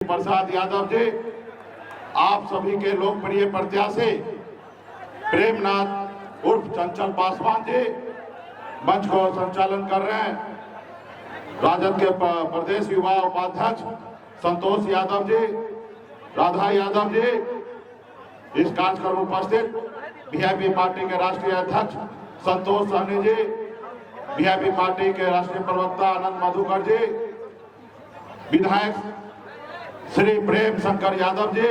प्रसाद यादव जी, आप सभी के लोकप्रिय प्रत्याशी प्रेमनाथ उर्फ चंचल पासवान जी मंच को संचालन कर रहे हैं। राजद के प्रदेश युवा उपाध्यक्ष संतोष यादव जी, राधा यादव जी, इस कार्यक्रम में उपस्थित वीआईपी पार्टी के राष्ट्रीय अध्यक्ष संतोष सहनी जी, वीआईपी पार्टी के राष्ट्रीय प्रवक्ता आनंद मधुकर जी, विधायक श्री प्रेम शंकर यादव जी,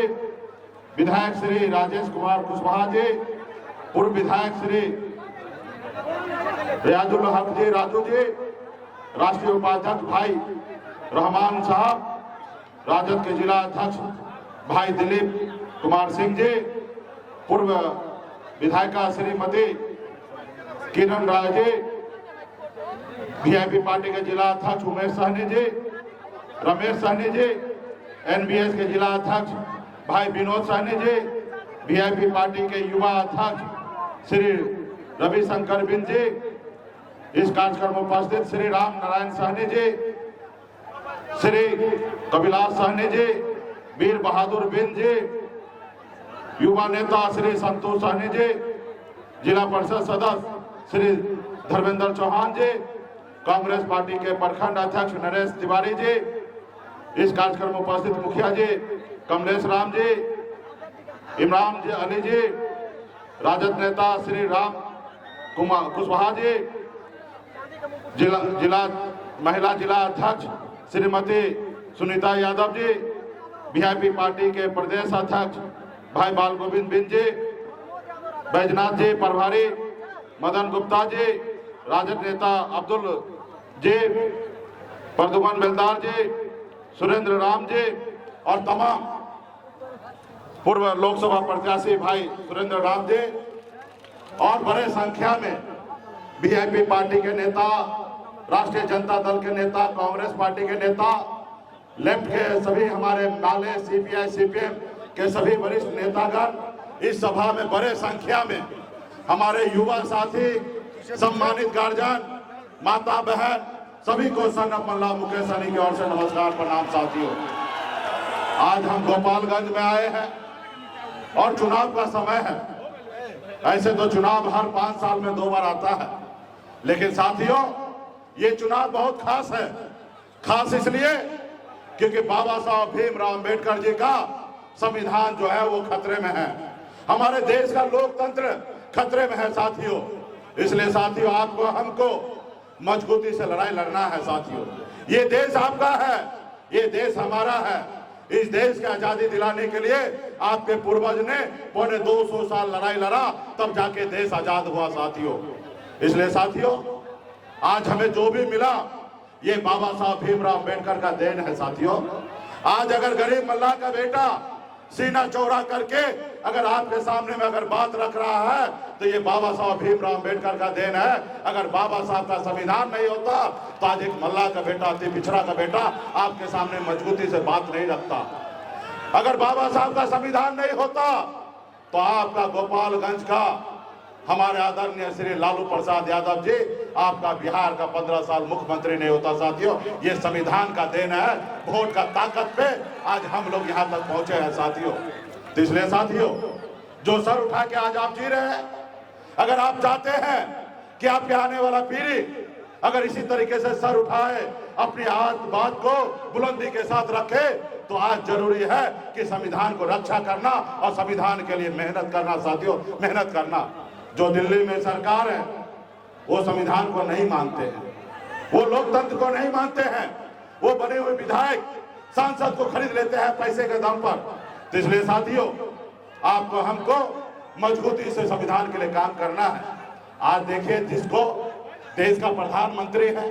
विधायक श्री राजेश कुमार कुशवाहा जी, पूर्व विधायक श्री रियाजुल हक जी राजू जी, राष्ट्रीय उपाध्यक्ष भाई रहमान साहब, राजद के जिला अध्यक्ष भाई दिलीप कुमार सिंह जी, पूर्व विधायिका श्रीमती किरण राय जी, वीआईपी पार्टी के जिला अध्यक्ष उमेश सहनी जी, रमेश सहनी जी, एनबीएस के जिला अध्यक्ष भाई विनोद सहनी जी, वीआईपी पार्टी के युवा अध्यक्ष श्री रविशंकर बिन जी, इस कार्यक्रम में उपस्थित श्री राम नारायण सहनी जी, श्री कविलास सहनी जी, वीर बहादुर बिन जी, युवा नेता श्री संतोष सहनी जी, जिला परिषद सदस्य श्री धर्मेंद्र चौहान जी, कांग्रेस पार्टी के प्रखंड अध्यक्ष नरेश तिवारी जी, इस कार्यक्रम में उपस्थित मुखिया जी कमलेश राम जी, इमरान जी अली जी, राजद नेता श्री राम कुमार कुशवाहा जी, जिला महिला जिला अध्यक्ष श्रीमती सुनीता यादव जी, वीआईपी पार्टी के प्रदेश अध्यक्ष भाई बाल गोविंद बिन जी, बैजनाथ जी प्रभारी मदन गुप्ता जी, राजद नेता अब्दुल जी, प्रदुमन बेलदार जी, सुरेंद्र राम जी और तमाम पूर्व लोकसभा प्रत्याशी भाई सुरेंद्र राम जी और बड़े संख्या में वीआईपी पार्टी के नेता, राष्ट्रीय जनता दल के नेता, कांग्रेस पार्टी के नेता, लेफ्ट के सभी हमारे माले सीपीआई सीपीएम के सभी वरिष्ठ नेतागण इस सभा में बड़े संख्या में, हमारे युवा साथी, सम्मानित गार्जियन, माता बहन, सभी को संघ मल्ला मुकेश सहनी की ओर से नमस्कार प्रणाम साथियों। आज हम गोपालगंज में आए हैं और चुनाव का समय है। ऐसे तो चुनाव हर 5 साल में 2 बार आता है, लेकिन साथियों ये चुनाव बहुत खास है। खास इसलिए क्योंकि बाबा साहब भीमराव अंबेडकर जी का संविधान जो है वो खतरे में है, हमारे देश का लोकतंत्र खतरे में है साथियों। इसलिए साथियों आपको हमको मजबूती से लड़ाई लड़ना है साथियों। ये देश आपका है, ये देश हमारा है। इस देश की आजादी दिलाने के लिए आपके पूर्वज ने 250 साल लड़ाई लड़ा, तब जाके देश आजाद हुआ साथियों। इसलिए साथियों आज हमें जो भी मिला ये बाबा साहब भीमराव अंबेडकर का देन है साथियों। आज अगर गरीब मल्लाह का बेटा सीना चौड़ा करके अगर आपके सामने में अगर बात रख रहा है तो ये बाबा साहब भीमराव अंबेडकर का देन है। अगर बाबा साहब का संविधान नहीं होता तो आज एक मल्लाह का बेटा, अति पिछड़ा का बेटा आपके सामने मजबूती से बात नहीं रखता। अगर बाबा साहब का संविधान नहीं होता तो आपका गोपालगंज का हमारे आदरणीय श्री लालू प्रसाद यादव जी, आपका बिहार का 15 साल मुख्यमंत्री नहीं होता साथियों। ये संविधान का देन है, वोट का ताकत पे आज हम लोग यहाँ तक पहुंचे हैं साथियों। तो इसलिए साथियों जो सर उठा के आज आप जी रहे हैं, अगर आप चाहते हैं कि आपके आने वाला पीढ़ी अगर इसी तरीके से सर उठाए, अपनी बात को बुलंदी के साथ रखे, तो आज जरूरी है कि संविधान को रक्षा करना और संविधान के लिए मेहनत करना साथियों, मेहनत करना। जो दिल्ली में सरकार है वो संविधान को नहीं मानते हैं, वो लोकतंत्र को नहीं मानते हैं, वो बने हुए विधायक सांसद को खरीद लेते हैं पैसे के दम पर। तो इसलिए साथियों आपको हमको मजबूती से संविधान के लिए काम करना है। आज देखिए जिसको देश का प्रधानमंत्री है,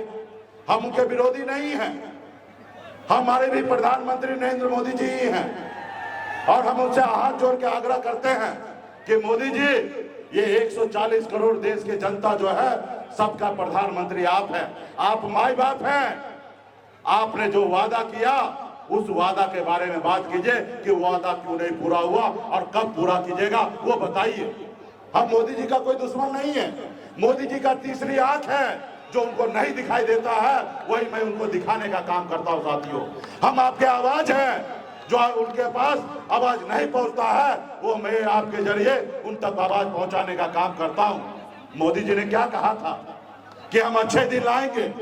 हम उनके विरोधी नहीं हैं, हमारे भी प्रधानमंत्री नरेंद्र मोदी जी ही हैं और हम उनसे हाथ जोड़ के आग्रह करते हैं कि मोदी जी ये 140 करोड़ देश की जनता जो है सबका प्रधानमंत्री आप हैं, आप माई बाप हैं। आपने जो वादा किया उस वादा के बारे में बात कीजिए कि वादा क्यों नहीं पूरा हुआ और कब पूरा कीजिएगा वो बताइए। हम मोदी जी का कोई दुश्मन नहीं है, मोदी जी का तीसरी आंख है, जो उनको नहीं दिखाई देता है वही मैं उनको दिखाने का काम करता हूं साथियों। हम आपके आवाज हैं, जो उनके पास आवाज नहीं पहुंचता है, वो मैं आपके जरिए उन तक आवाज पहुंचाने का काम करता हूं। मोदी जी ने क्या कहा था कि हम अच्छे दिन लाएंगे।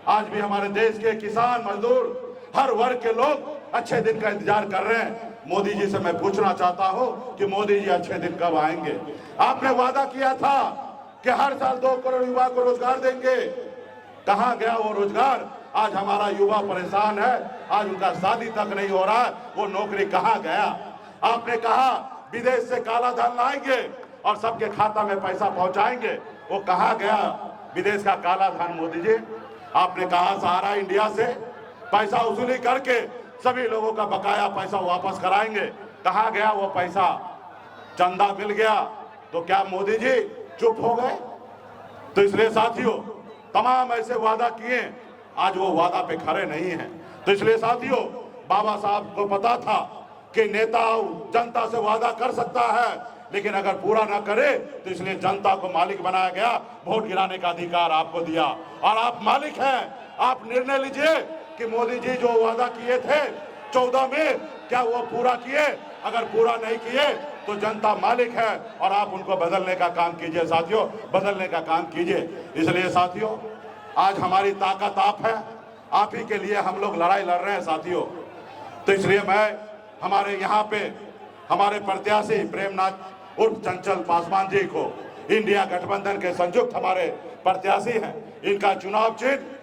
आज भी हमारे देश के किसान, मजदूर, हर वर्ग के लोग अच्छे दिन का इंतजार कर रहे हैं। मोदी जी से मैं पूछना चाहता हूं कि मोदी जी अच्छे दिन कब आएंगे? आपने वादा किया था कि हर साल 2 करोड़ युवा को रोजगार देंगे। कहां गया वो रोजगार? आज हमारा युवा परेशान है, आज उनका शादी तक नहीं हो रहा है, वो नौकरी कहां गया? आपने कहा विदेश से काला धन लाएंगे और सबके खाता में पैसा पहुंचाएंगे, वो कहां गया विदेश का काला धन? मोदी जी, आपने कहा सहारा इंडिया से पैसा वसूली करके सभी लोगों का बकाया पैसा वापस कराएंगे, कहां गया वो पैसा? चंदा मिल गया तो क्या मोदी जी चुप हो गए? तो इसलिए साथियों, तमाम ऐसे वादा किए, आज वो वादा पे खड़े नहीं हैं। तो इसलिए साथियों, बाबा साहब को पता था कि नेता जनता से वादा कर सकता है, लेकिन अगर पूरा ना करे तो इसलिए जनता को मालिक बनाया गया, वोट गिराने का अधिकार आपको दिया और आप मालिक हैं। आप निर्णय लीजिए कि मोदी जी जो वादा किए थे 14 में, क्या वो पूरा किए? अगर पूरा नहीं किए तो जनता मालिक है और आप उनको बदलने का काम कीजिए साथियों, बदलने का काम कीजिए। इसलिए साथियों, आज हमारी ताकत आप है, आप ही के लिए हम लोग लड़ाई लड़ रहे हैं साथियों। तो इसलिए मैं हमारे यहाँ पे हमारे प्रत्याशी प्रेमनाथ उर्फ चंचल पासवान जी को, इंडिया गठबंधन के संयुक्त हमारे प्रत्याशी हैं, इनका चुनाव चिन्ह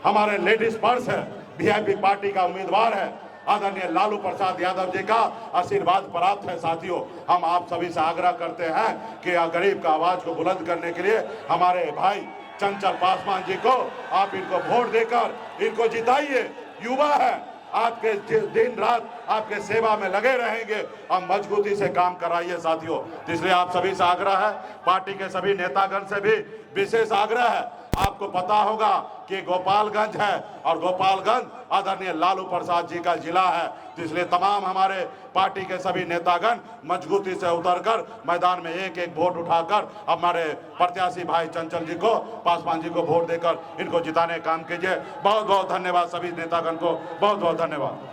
हमारे लेडीज पर्स है, वीआईपी पार्टी का उम्मीदवार है, आदरणीय लालू प्रसाद यादव जी का आशीर्वाद प्राप्त है। साथियों, हम आप सभी से आग्रह करते हैं कि गरीब का आवाज को बुलंद करने के लिए हमारे भाई चंचल पासवान जी को आप इनको वोट देकर इनको जिताइए। युवा है, आपके दिन रात आपके सेवा में लगे रहेंगे, हम मजबूती से काम कराइए साथियों। इसलिए आप सभी से आग्रह है, पार्टी के सभी नेतागण से भी विशेष आग्रह है। आपको पता होगा कि गोपालगंज है और गोपालगंज आदरणीय लालू प्रसाद जी का जिला है। तो इसलिए तमाम हमारे पार्टी के सभी नेतागण मजबूती से उतरकर मैदान में एक एक वोट उठाकर हमारे प्रत्याशी भाई चंचल जी को, पासवान जी को वोट देकर इनको जिताने का काम कीजिए। बहुत बहुत धन्यवाद सभी नेतागण को, बहुत बहुत धन्यवाद।